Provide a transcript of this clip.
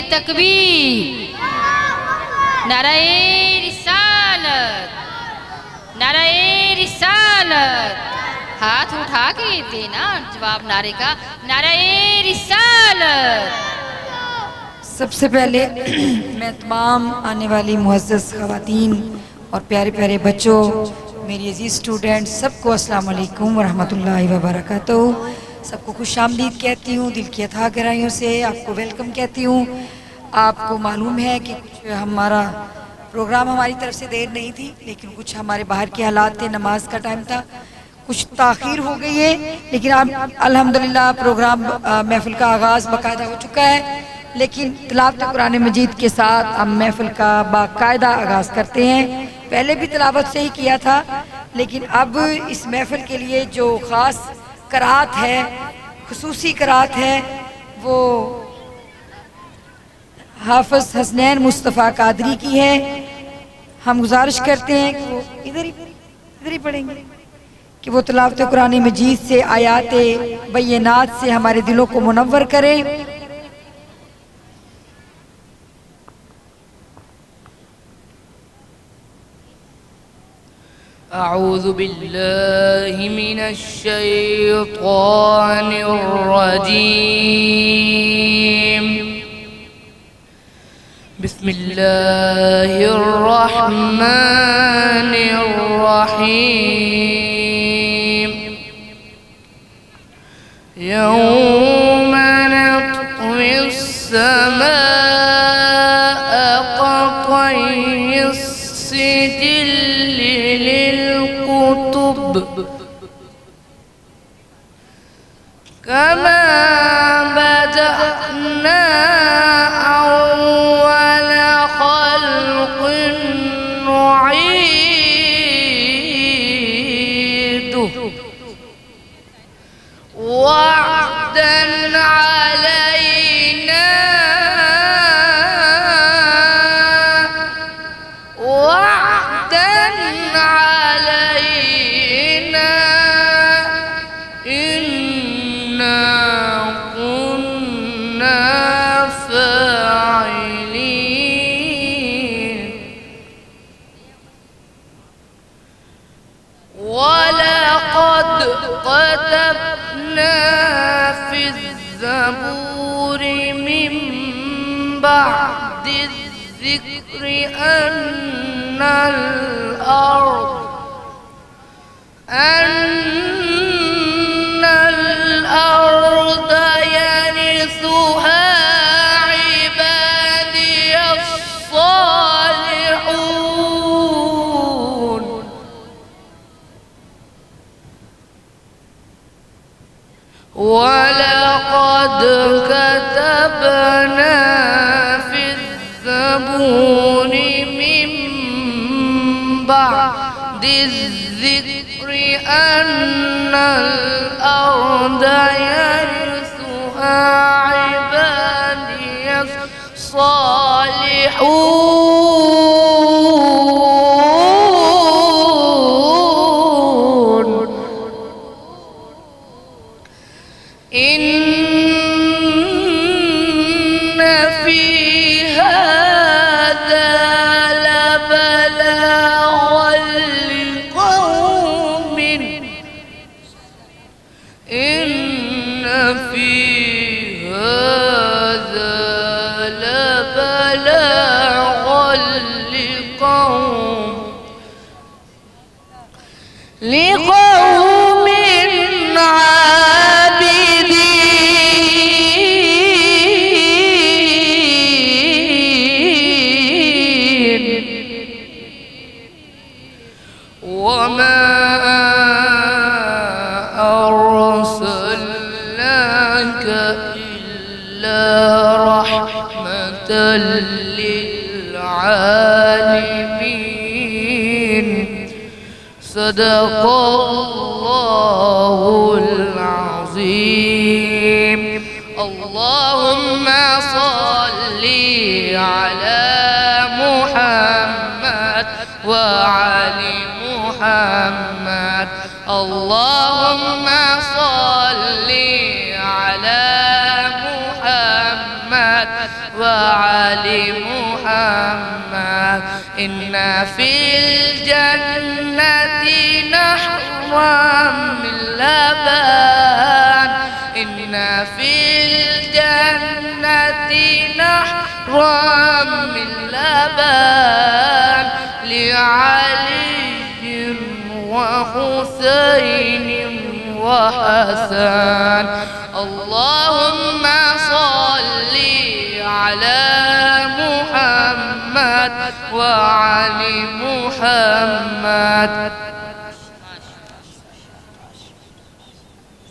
तकबीर, नाराए रिसालत, नाराए रिसालत। हाथ उठा के देना जवाब नारे का, नाराए रिसालत। सबसे पहले मैं तमाम आने वाली मुअज़्ज़ज़ ख़वातीन और प्यारे प्यारे बच्चों, मेरी अजीज़ स्टूडेंट, सबको अस्सलाम वालेकुम वरहमतुल्लाहि वबरकातुहू। सबको खुश आमदीद कहती हूँ, दिल की अथाह गहराइयों से आपको वेलकम कहती हूँ। आपको मालूम है कि कुछ हमारा प्रोग्राम हमारी तरफ से देर नहीं थी, लेकिन कुछ हमारे बाहर के हालात थे, नमाज का टाइम था, कुछ ताख़ीर हो गई है, लेकिन अब अल्हम्दुलिल्लाह प्रोग्राम महफ़िल का आगाज़ बाकायदा हो चुका है। लेकिन तिलावत कुरान मजीद के साथ हम महफ़िल का बाकायदा आगाज़ करते हैं। पहले भी तिलावत से ही किया था, लेकिन अब इस महफ़िल के लिए जो ख़ास करात है, खुसूसी करात है, वो हाफ़िज़ हसनैन मुस्तफ़ा कादरी की है। हम गुजारिश करते हैं कि वो इधर ही पढ़ेंगे कि वो तिलावत कुरान मजीद से आयात बय्यनात से हमारे दिलों को मुनव्वर करें। أعوذ بالله من الشيطان الرجيم. بسم الله الرحمن الرحيم. يوم نطوي السماء كطي السجل للكتب كما بدأنا أول خلق نعيده وعدا علينا وعدا علينا إنا كنا فاعلين. ولقد كتبنا في الزبور من بعد الذكر أن الأرض يرثها عبادي الصالحون. ولقد كتبنا في الزبور من بعد الذكر أن الأرض يرثها عبادي الصالحون. إن في هذا لبلاغا لقوم إن في هذا لبلاغا لقوم عابدين. وما أرسلناك إلا رحمة للعالمين. صدق الله العظيم. اللهم صل على محمد وعلى محمد. اللهم صل على محمد وعلى وعلي محمد إن في الجنة نحرا من لبن إن في الجنة نحرا من لبن لعلي وحسين وحسن اللهم صل على محمد وعلي محمد